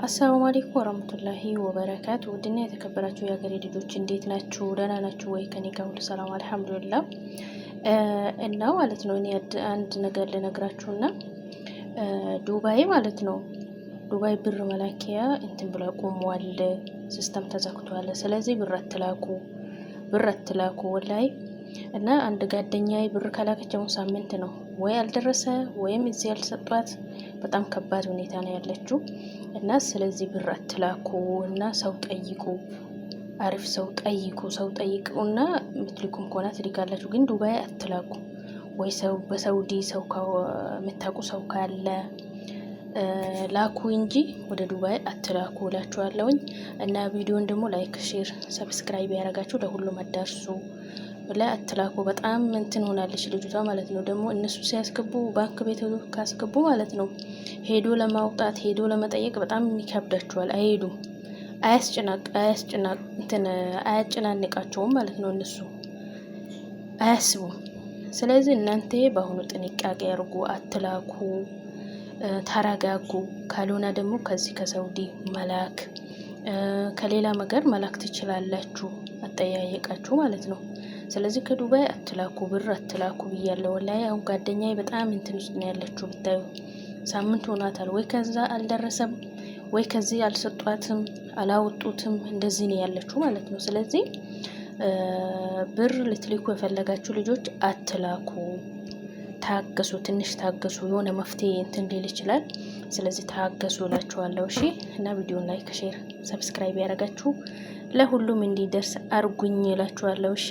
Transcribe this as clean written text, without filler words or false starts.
አሰላሙ አለይኩም ወራህመቱላሂ ወበረካቱ። ውድና የተከበራችሁ የሀገሬ ልጆች እንዴት ናችሁ? ደህና ናችሁ ወይ? ከኔ ጋር ሁሉ ሰላም አልሐምዱሊላህ። እና ማለት ነው እኔ አንድ ነገር ልነግራችሁና ዱባይ ማለት ነው ዱባይ ብር መላኪያ እንትን ብላ ቆሟል፣ ሲስተም ተዘግቷል። ስለዚህ ብር አትላኩ ወላይ። እና አንድ ጓደኛዬ ብር ከላከችው ሳምንት ነው ወይ አልደረሰ ወይም እዚህ ያልሰጧት። በጣም ከባድ ሁኔታ ነው ያለችው። እና ስለዚህ ብር አትላኩ እና ሰው ጠይቁ፣ አሪፍ ሰው ጠይቁና ምትልኩም ከሆነ ትልካላችሁ። ግን ዱባይ አትላኩ። ወይ ሰው በሳውዲ ሰው የምታውቁ ሰው ካለ ላኩ እንጂ ወደ ዱባይ አትላኩ እላችኋለሁኝ። እና ቪዲዮን ደግሞ ላይክ፣ ሼር፣ ሰብስክራይብ ያደረጋችሁ ለሁሉም አዳርሱ። ላይ አትላኩ። በጣም እንትን ሆናለች ልጅቷ ማለት ነው። ደግሞ እነሱ ሲያስገቡ ባንክ ቤት ካስገቡ ማለት ነው ሄዶ ለማውጣት ሄዶ ለመጠየቅ በጣም ይከብዳቸዋል። አይሄዱም፣ አያጨናንቃቸውም ማለት ነው። እነሱ አያስቡም። ስለዚህ እናንተ በአሁኑ ጥንቃቄ አድርጉ፣ አትላኩ፣ ተረጋጉ። ካልሆነ ደግሞ ከዚህ ከሳውዲ መላክ ከሌላ ነገር መላክ ትችላላችሁ፣ አጠያየቃችሁ ማለት ነው። ስለዚህ ከዱባይ አትላኩ፣ ብር አትላኩ ብያለሁ። ወላሂ አሁን ጓደኛዬ በጣም እንትን ውስጥ ነው ያለችው። ብታዩ ሳምንት ሆናታል። ወይ ከዛ አልደረሰም ወይ ከዚህ አልሰጧትም፣ አላወጡትም። እንደዚህ ነው ያለችው ማለት ነው። ስለዚህ ብር ልትልኩ የፈለጋችሁ ልጆች አትላኩ፣ ታገሱ፣ ትንሽ ታገሱ። የሆነ መፍትሄ እንትን ሊል ይችላል። ስለዚህ ታገሱ እላችኋለሁ። እሺ። እና ቪዲዮን ላይክ፣ ሼር፣ ሰብስክራይብ ያደረጋችሁ ለሁሉም እንዲደርስ አርጉኝ እላችኋለሁ። እሺ።